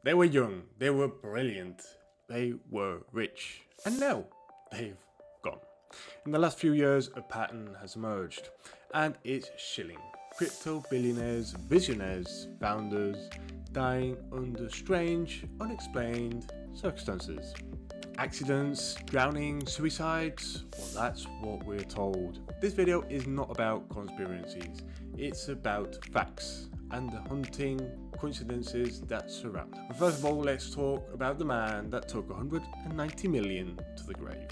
They were young, they were brilliant, they were rich, and now they've gone. In the last few years, a pattern has emerged, and it's shilling. Crypto billionaires, visionaries, founders dying under strange, unexplained circumstances. Accidents, drowning, suicides, well, that's what we're told. This video is not about conspiracies, it's about facts and the haunting coincidences that surround them. But first of all, let's talk about the man that took 190 million to the grave.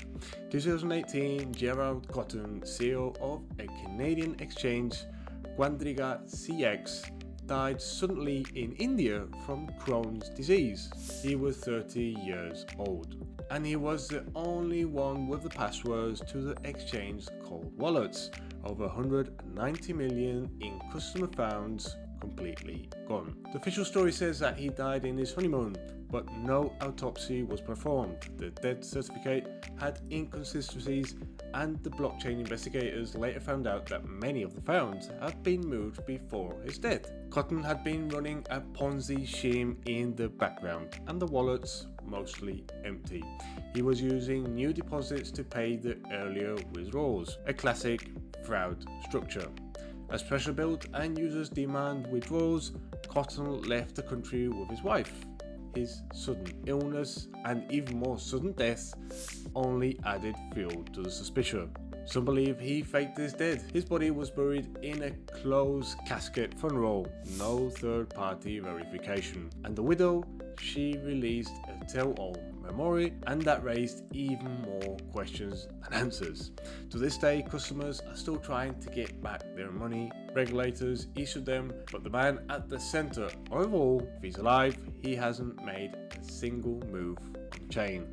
2018, Gerald Cotten, CEO of a Canadian exchange, QuadrigaCX, died suddenly in India from Crohn's disease. He was 30 years old, and he was the only one with the passwords to the exchange cold wallets. Over 190 million in customer funds completely gone. The official story says that he died in his honeymoon, but no autopsy was performed. The death certificate had inconsistencies, and the blockchain investigators later found out that many of the funds had been moved before his death. Cotten had been running a Ponzi scheme in the background, and the wallets mostly empty. He was using new deposits to pay the earlier withdrawals, a classic fraud structure. As pressure built and users demand withdrawals, Cotten left the country with his wife. His sudden illness and even more sudden death only added fuel to the suspicion. Some believe he faked his death. His body was buried in a closed casket funeral, no third-party verification. And the widow, she released a tell-all memory, and that raised even more questions than answers. To this day, customers are still trying to get back their money. Regulators issued them, but the man at the center of all, if he's alive, he hasn't made a single move on the chain.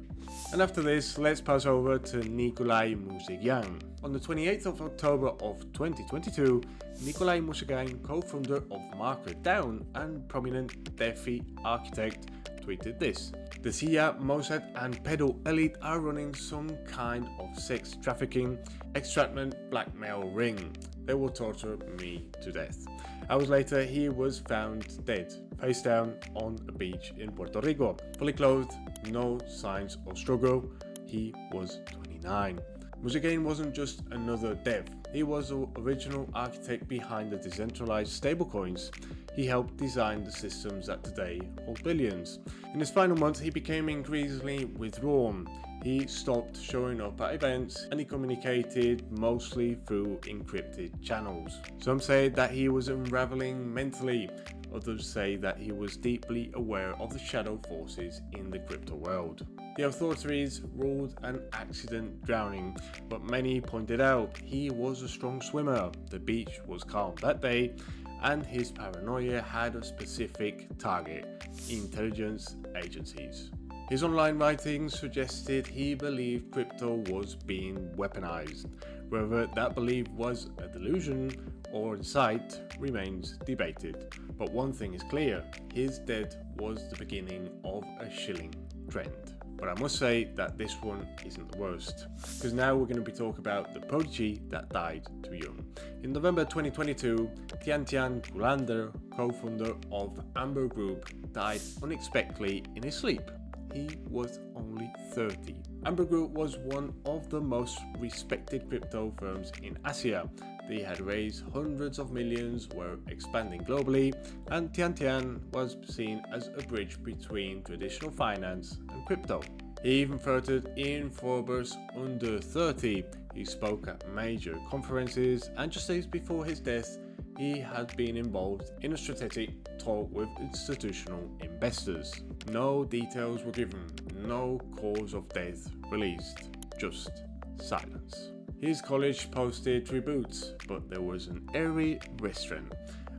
And after this, let's pass over to Nikolai Mushegian. On the 28th of October of 2022, Nikolai Mushegian, co-founder of MakerDAO and prominent DeFi architect, tweeted this: "The Sia, Mossad and Pedal Elite are running some kind of sex trafficking, extortion, blackmail ring. They will torture me to death." Hours later, he was found dead, face down on a beach in Puerto Rico, fully clothed, no signs of struggle. He was 29. Mushegian wasn't just another dev, he was the original architect behind the decentralized stablecoins. He helped design the systems that today hold billions. In his final months, he became increasingly withdrawn. He stopped showing up at events, and he communicated mostly through encrypted channels. Some say that he was unraveling mentally, others say that he was deeply aware of the shadow forces in the crypto world. The authorities ruled an accident drowning, but many pointed out he was a strong swimmer, the beach was calm that day, and his paranoia had a specific target: intelligence agencies. His online writings suggested he believed crypto was being weaponized. Whether that belief was a delusion or insight remains debated. But one thing is clear, his death was the beginning of a shilling trend. But I must say that this one isn't the worst, because now we're going to be talking about the prodigy that died too young. In November 2022, Tiantian Kullander, co-founder of Amber Group, died unexpectedly in his sleep. He was only 30. Amber Group was one of the most respected crypto firms in Asia. They had raised hundreds of millions, were expanding globally, and Tiantian was seen as a bridge between traditional finance and crypto. He even flirted in Forbes under 30. He spoke at major conferences, and just days before his death, he had been involved in a strategic talk with institutional investors. No details were given, no cause of death released, just silence. His college posted tributes, but there was an airy restraint,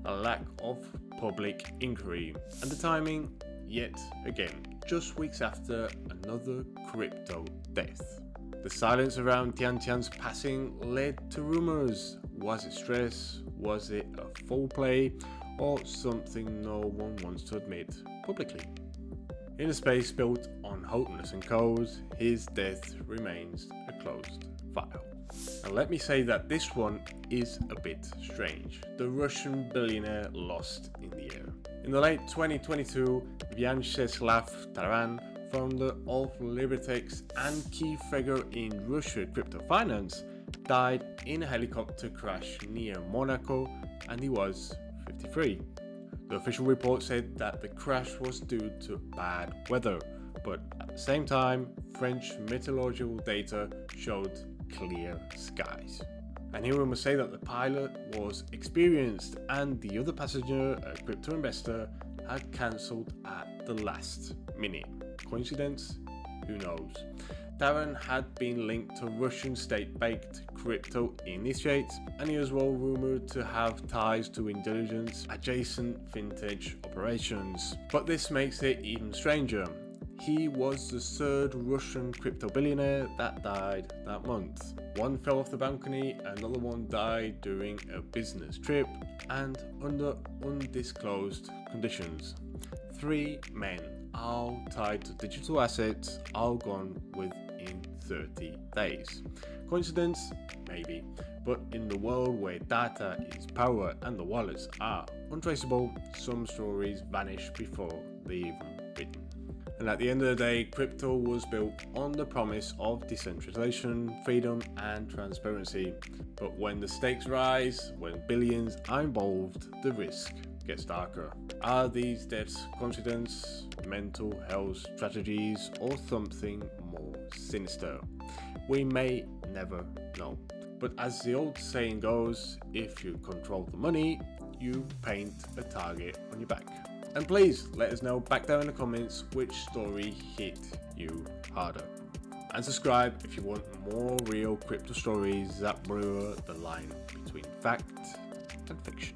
a lack of public inquiry, and the timing, yet again, just weeks after another crypto death. The silence around Tiantian's passing led to rumors. Was it stress? Was it a foul play? Or something no one wants to admit publicly? In a space built on hopelessness and code, his death remains a closed file. And let me say that this one is a bit strange. The Russian billionaire lost in the air. In the late 2022, Vyacheslav Taran, founder of Libertex and key figure in Russian crypto finance, died in a helicopter crash near Monaco, and he was 53. The official report said that the crash was due to bad weather, but at the same time, French meteorological data showed clear skies. And here we must say that the pilot was experienced and the other passenger, a crypto investor, had cancelled at the last minute. Coincidence? Who knows? Taran had been linked to Russian state-backed crypto initiates, and he was well rumored to have ties to intelligence adjacent vintage operations. But this makes it even stranger. He was the third Russian crypto billionaire that died that month. One fell off the balcony, another one died during a business trip, and under undisclosed conditions. 3 men, all tied to digital assets, all gone within 30 days. Coincidence? Maybe. But in the world where data is power and the wallets are untraceable, some stories vanish before they're even written. And at the end of the day, crypto was built on the promise of decentralization, freedom, and transparency. But when the stakes rise, when billions are involved, the risk gets darker. Are these deaths coincidence, mental health strategies, or something more sinister? We may never know. But as the old saying goes, if you control the money, you paint a target on your back. And please let us know back down in the comments which story hit you harder. And subscribe if you want more real crypto stories that blur the line between fact and fiction.